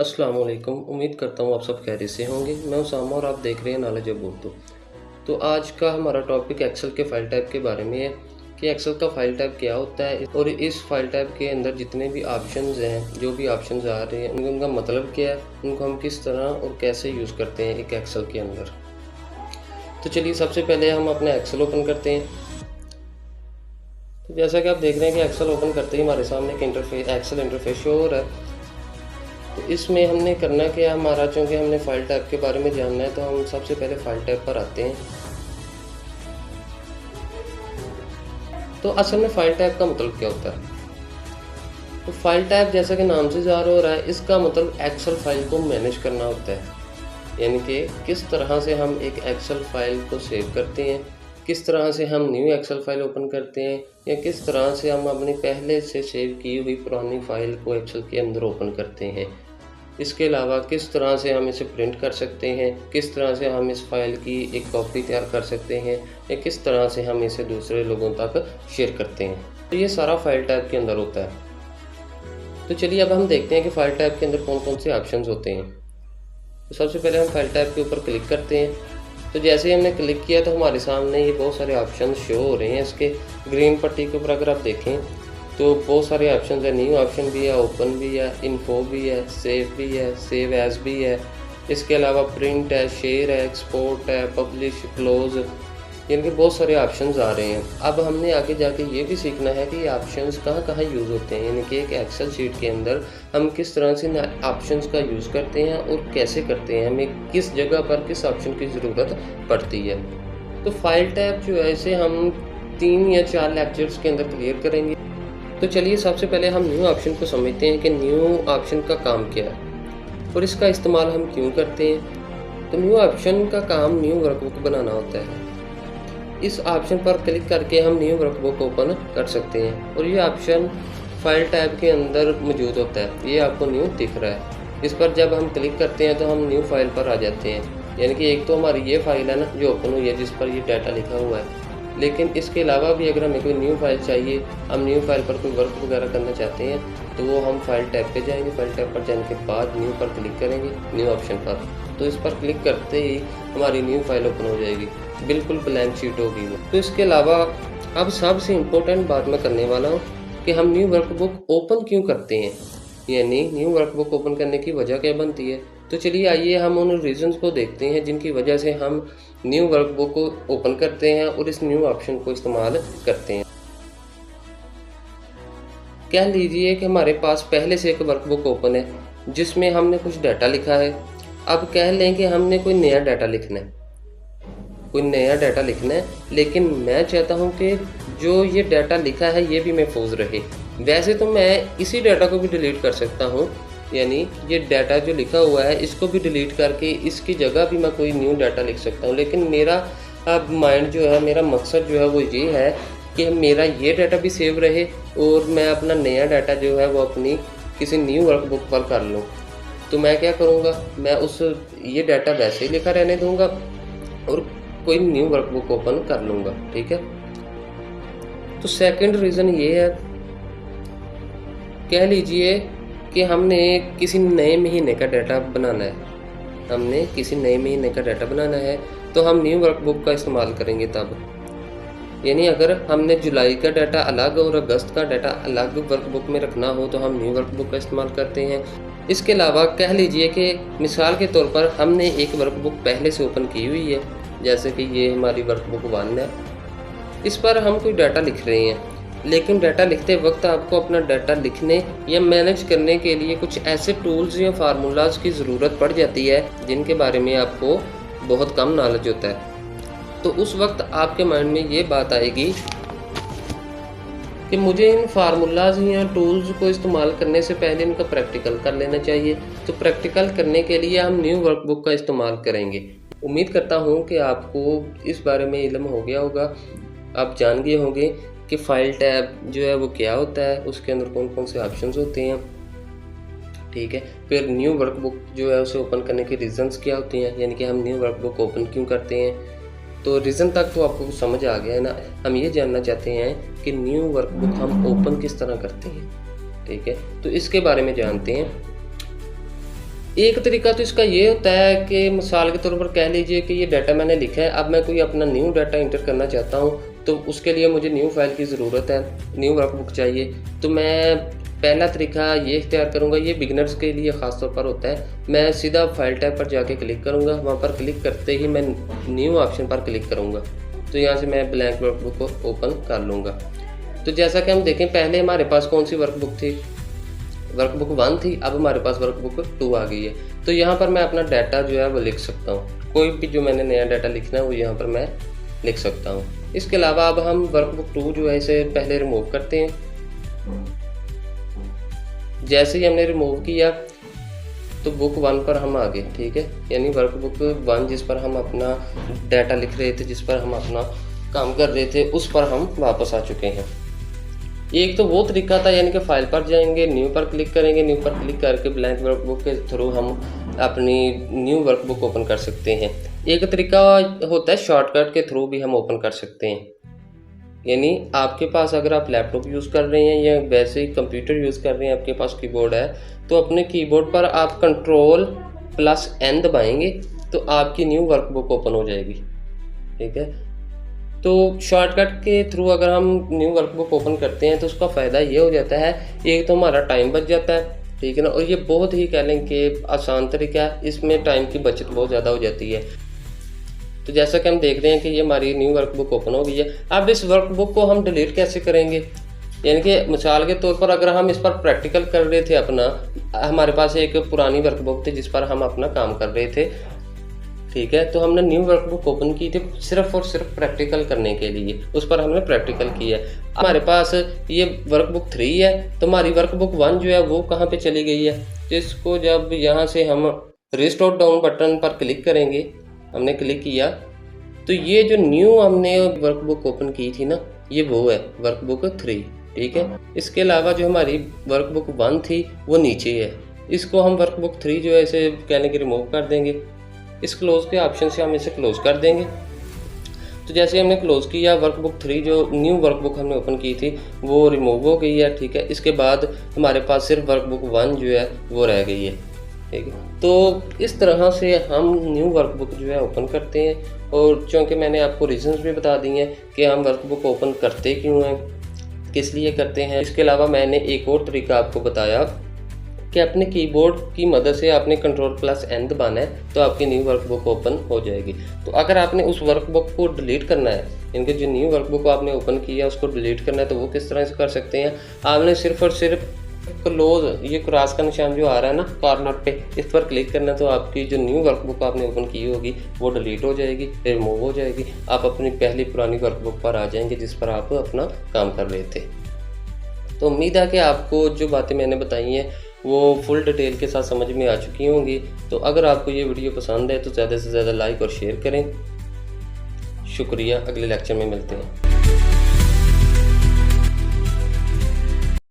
अस्सलाम वालेकुम। उम्मीद करता हूँ आप सब खैरियत से होंगे। मैं उसामा और आप देख रहे हैं नॉलेज अब उर्दू। तो आज का हमारा टॉपिक एक्सेल के फ़ाइल टाइप के बारे में है कि एक्सेल का फ़ाइल टाइप क्या होता है और इस फ़ाइल टाइप के अंदर जितने भी ऑप्शंस हैं, जो भी ऑप्शंस आ रहे हैं, उनका मतलब क्या है, उनको हम किस तरह और कैसे यूज़ करते हैं एक एक्सेल के अंदर। तो चलिए सबसे पहले हम अपना एक्सेल ओपन करते हैं। तो जैसा कि आप देख रहे हैं कि एक्सेल ओपन करते ही हमारे सामने एक एक्सेल इंटरफेस शो हो रहा है। तो इसमें हमने करना क्या, हमारा चूँकि हमने फ़ाइल टाइप के बारे में जानना है तो हम सबसे पहले फ़ाइल टाइप पर आते हैं। तो असल में फ़ाइल टाइप का मतलब क्या होता है? तो फ़ाइल टाइप जैसा कि नाम से ज़ाहिर हो रहा है, इसका मतलब एक्सेल फ़ाइल को मैनेज करना होता है। यानी कि किस तरह से हम एक एक्सेल फ़ाइल को सेव करते हैं, किस तरह से हम न्यू एक्सेल फ़ाइल ओपन करते हैं, या किस तरह से हम अपनी पहले से सेव की हुई पुरानी फ़ाइल को एक्सेल के अंदर ओपन करते हैं। इसके अलावा किस तरह से हम इसे प्रिंट कर सकते हैं, किस तरह से हम इस फ़ाइल की एक कॉपी तैयार कर सकते हैं, या किस तरह से हम इसे दूसरे लोगों तक शेयर करते हैं। तो ये सारा फ़ाइल टाइप के अंदर होता है। तो चलिए अब हम देखते हैं कि फ़ाइल टाइप के अंदर कौन कौन से ऑप्शंस होते हैं। तो सबसे पहले हम फ़ाइल टाइप के ऊपर क्लिक करते हैं। तो जैसे ही हमने क्लिक किया तो हमारे सामने ये बहुत सारे ऑप्शन शो हो रहे हैं। इसके ग्रीन पट्टी के ऊपर अगर आप देखें तो बहुत सारे ऑप्शन है। न्यू ऑप्शन भी है, ओपन भी है, इन्फो भी है, सेव एज भी है। इसके अलावा प्रिंट है, शेयर है, एक्सपोर्ट है, पब्लिश, क्लोज, यानी कि बहुत सारे ऑप्शंस आ रहे हैं। अब हमने आगे जाके ये भी सीखना है कि ये ऑप्शंस कहाँ कहाँ यूज़ होते हैं, यानी कि एक एक्सेल शीट के अंदर हम किस तरह से ऑप्शंस का यूज़ करते हैं और कैसे करते हैं, हमें किस जगह पर किस ऑप्शन की ज़रूरत पड़ती है। तो फाइल टैब जो है इसे हम 3 या 4 लेक्चर्स के अंदर क्लियर करेंगे। तो चलिए सबसे पहले हम न्यू ऑप्शन को समझते हैं कि न्यू ऑप्शन का काम क्या है और इसका इस्तेमाल हम क्यों करते हैं। तो न्यू ऑप्शन का काम न्यू वर्कबुक बनाना होता है। इस ऑप्शन पर क्लिक करके हम न्यू वर्कबुक ओपन कर सकते हैं और ये ऑप्शन फाइल टैब के अंदर मौजूद होता है। ये आपको न्यू दिख रहा है। इस पर जब हम क्लिक करते हैं तो हम न्यू फाइल पर आ जाते हैं। यानी कि एक तो हमारी ये फाइल है ना जो ओपन हुई है, जिस पर ये डाटा लिखा हुआ है। लेकिन इसके अलावा भी अगर हमें कोई न्यू फाइल चाहिए, हम न्यू फाइल पर कोई वर्क वगैरह करना चाहते हैं, तो वो हम फाइल टैब पे जाएंगे। फाइल टैब पर जाने के बाद न्यू पर क्लिक करेंगे, न्यू ऑप्शन पर। तो इस पर क्लिक करते ही हमारी न्यू फाइल ओपन हो जाएगी, बिल्कुल ब्लैंक शीट होगी वो। तो इसके अलावा अब सबसे इम्पोर्टेंट बात मैं करने वाला हूँ कि हम न्यू वर्कबुक ओपन क्यों करते हैं, यानी न्यू वर्कबुक ओपन करने की वजह क्या बनती है। तो चलिए आइए हम उन रीजंस को देखते हैं जिनकी वजह से हम न्यू वर्कबुक को ओपन करते हैं और इस न्यू ऑप्शन को इस्तेमाल करते हैं। कह लीजिए कि हमारे पास पहले से एक वर्कबुक ओपन है जिसमें हमने कुछ डाटा लिखा है। अब कह लें कि हमने कोई नया डाटा लिखना है, लेकिन मैं चाहता हूं कि जो ये डाटा लिखा है ये भी महफूज रहे। वैसे तो मैं इसी डाटा को भी डिलीट कर सकता हूं, यानी ये डाटा जो लिखा हुआ है इसको भी डिलीट करके इसकी जगह भी मैं कोई न्यू डाटा लिख सकता हूं। लेकिन मेरा अब माइंड जो है, मेरा मकसद जो है वो ये है कि मेरा ये डाटा भी सेव रहे और मैं अपना नया डाटा जो है वो अपनी किसी न्यू वर्कबुक पर कर लूँ। तो मैं क्या करूँगा, मैं ये डाटा वैसे ही लिखा रहने दूँगा और कोई न्यू वर्कबुक ओपन कर लूँगा। ठीक है। तो सेकंड रीज़न ये है, कह लीजिए कि हमने किसी नए महीने का डाटा बनाना है, तो हम न्यू वर्कबुक का इस्तेमाल करेंगे तब। यानी अगर हमने जुलाई का डाटा अलग और अगस्त का डाटा अलग वर्कबुक में रखना हो तो हम न्यू वर्कबुक का इस्तेमाल करते हैं। इसके अलावा कह लीजिए कि मिसाल के तौर पर हमने एक वर्कबुक पहले से ओपन की हुई है, जैसे कि ये हमारी वर्कबुक 1 है। इस पर हम कोई डाटा लिख रहे हैं, लेकिन डाटा लिखते वक्त आपको अपना डाटा लिखने या मैनेज करने के लिए कुछ ऐसे टूल्स या फार्मूलाज की ज़रूरत पड़ जाती है जिनके बारे में आपको बहुत कम नॉलेज होता है। तो उस वक्त आपके माइंड में ये बात आएगी कि मुझे इन फार्मूलाज या टूल्स को इस्तेमाल करने से पहले इनका प्रैक्टिकल कर लेना चाहिए। तो प्रैक्टिकल करने के लिए हम न्यू वर्कबुक का इस्तेमाल करेंगे। उम्मीद करता हूँ कि आपको इस बारे में इल्म हो गया होगा, आप जान गए होंगे कि फाइल टैब जो है वो क्या होता है, उसके अंदर कौन कौन से ऑप्शंस होते हैं। ठीक है। फिर न्यू वर्कबुक जो है उसे ओपन करने के रीज़न्स क्या होते हैं, यानी कि हम न्यू वर्कबुक ओपन क्यों करते हैं। तो रीज़न तक तो आपको समझ आ गया है ना। हम ये जानना चाहते हैं कि न्यू वर्कबुक हम ओपन किस तरह करते हैं। ठीक है। तो इसके बारे में जानते हैं। एक तरीका तो इसका ये होता है कि मिसाल के तौर पर कह लीजिए कि ये डाटा मैंने लिखा है, अब मैं कोई अपना न्यू डाटा इंटर करना चाहता हूँ, तो उसके लिए मुझे न्यू फाइल की ज़रूरत है, न्यू वर्कबुक चाहिए। तो मैं पहला तरीका ये इख्तियार करूँगा, ये बिगिनर्स के लिए ख़ास तौर पर होता है। मैं सीधा फाइल टैब पर जाके क्लिक करूँगा, वहाँ पर क्लिक करते ही मैं न्यू ऑप्शन पर क्लिक करूँगा, तो यहाँ से मैं ब्लैंक वर्कबुक को ओपन कर लूँगा। तो जैसा कि हम देखें, पहले हमारे पास कौन सी वर्कबुक थी, वर्कबुक 1 थी, अब हमारे पास वर्कबुक 2 आ गई है। तो यहाँ पर मैं अपना डाटा जो है वो लिख सकता हूँ, कोई भी जो मैंने नया डाटा लिखना है वो यहाँ पर मैं लिख सकता हूँ। इसके अलावा अब हम वर्कबुक 2 जो है इसे पहले रिमूव करते हैं। जैसे ही हमने रिमूव किया तो बुक 1 पर हम आ गए, ठीक है, यानी वर्कबुक 1 जिस पर हम अपना डाटा लिख रहे थे, जिस पर हम अपना काम कर रहे थे, उस पर हम वापस आ चुके हैं। एक तो वो तरीका था, यानी कि फाइल पर जाएंगे, न्यू पर क्लिक करेंगे, न्यू पर क्लिक करके ब्लैंक वर्कबुक के थ्रू हम अपनी न्यू वर्कबुक ओपन कर सकते हैं। एक तरीका होता है शॉर्टकट के थ्रू भी हम ओपन कर सकते हैं, यानी आपके पास अगर आप लैपटॉप यूज़ कर रहे हैं या वैसे ही कंप्यूटर यूज़ कर रहे हैं, आपके पास कीबोर्ड है, तो अपने कीबोर्ड पर आप Ctrl+N दबाएंगे तो आपकी न्यू वर्कबुक ओपन हो जाएगी, ठीक है। तो शॉर्टकट के थ्रू अगर हम न्यू वर्कबुक ओपन करते हैं तो उसका फ़ायदा ये हो जाता है, एक तो हमारा टाइम बच जाता है, ठीक है ना, और ये बहुत ही कह लें कि आसान तरीका है, इसमें टाइम की बचत बहुत ज़्यादा हो जाती है। तो जैसा कि हम देख रहे हैं कि ये हमारी न्यू वर्कबुक ओपन हो गई है। अब इस वर्कबुक को हम डिलीट कैसे करेंगे, यानी कि मिसाल के तौर पर अगर हम इस पर प्रैक्टिकल कर रहे थे अपना, हमारे पास एक पुरानी वर्कबुक थी जिस पर हम अपना काम कर रहे थे, ठीक है, तो हमने न्यू वर्कबुक ओपन की थी सिर्फ और सिर्फ प्रैक्टिकल करने के लिए, उस पर हमने प्रैक्टिकल किया है। हमारे पास ये वर्कबुक 3 है, तो हमारी वर्कबुक 1 जो है वो कहाँ पे चली गई है, जिसको जब यहाँ से हम रिस्टोर डाउन बटन पर क्लिक करेंगे, हमने क्लिक किया तो ये जो न्यू हमने वर्कबुक ओपन की थी ना, ये वो है वर्कबुक 3, ठीक है। इसके अलावा जो हमारी वर्कबुक 1 थी वो नीचे है, इसको हम वर्कबुक 3 जो है इसे कहने की रिमूव कर देंगे। इस क्लोज के ऑप्शन से हम इसे क्लोज कर देंगे। तो जैसे हमने क्लोज किया, वर्कबुक 3 जो न्यू वर्कबुक हमने ओपन की थी वो रिमूव हो गई है, ठीक है। इसके बाद हमारे पास सिर्फ वर्कबुक 1 जो है वो रह गई है, ठीक है। तो इस तरह से हम न्यू वर्कबुक जो है ओपन करते हैं, और चूँकि मैंने आपको रीजंस भी बता दिए हैं कि हम वर्कबुक ओपन करते क्यों हैं, किस लिए करते हैं। इसके अलावा मैंने एक और तरीका आपको बताया कि अपने कीबोर्ड की मदद से आपने Ctrl+N दबाना है तो आपकी न्यू वर्कबुक ओपन हो जाएगी। तो अगर आपने उस वर्कबुक को डिलीट करना है, इनके जो न्यू वर्कबुक आपने ओपन किया उसको डिलीट करना है, तो वो किस तरह से कर सकते हैं। आपने सिर्फ और सिर्फ क्लोज, ये क्रॉस का निशान जो आ रहा है ना कॉर्नर पे, इस पर क्लिक करना है, तो आपकी जो न्यू वर्कबुक आपने ओपन की होगी वो डिलीट हो जाएगी, रिमूव हो जाएगी। आप अपनी पहली पुरानी वर्कबुक पर आ जाएंगे जिस पर आप अपना काम कर रहे थे। तो उम्मीद है कि आपको जो बातें मैंने बताई हैं वो फुल डिटेल के साथ समझ में आ चुकी होंगी। तो अगर आपको ये वीडियो पसंद है तो ज़्यादा से ज़्यादा लाइक और शेयर करें। शुक्रिया, अगले लेक्चर में मिलते हैं।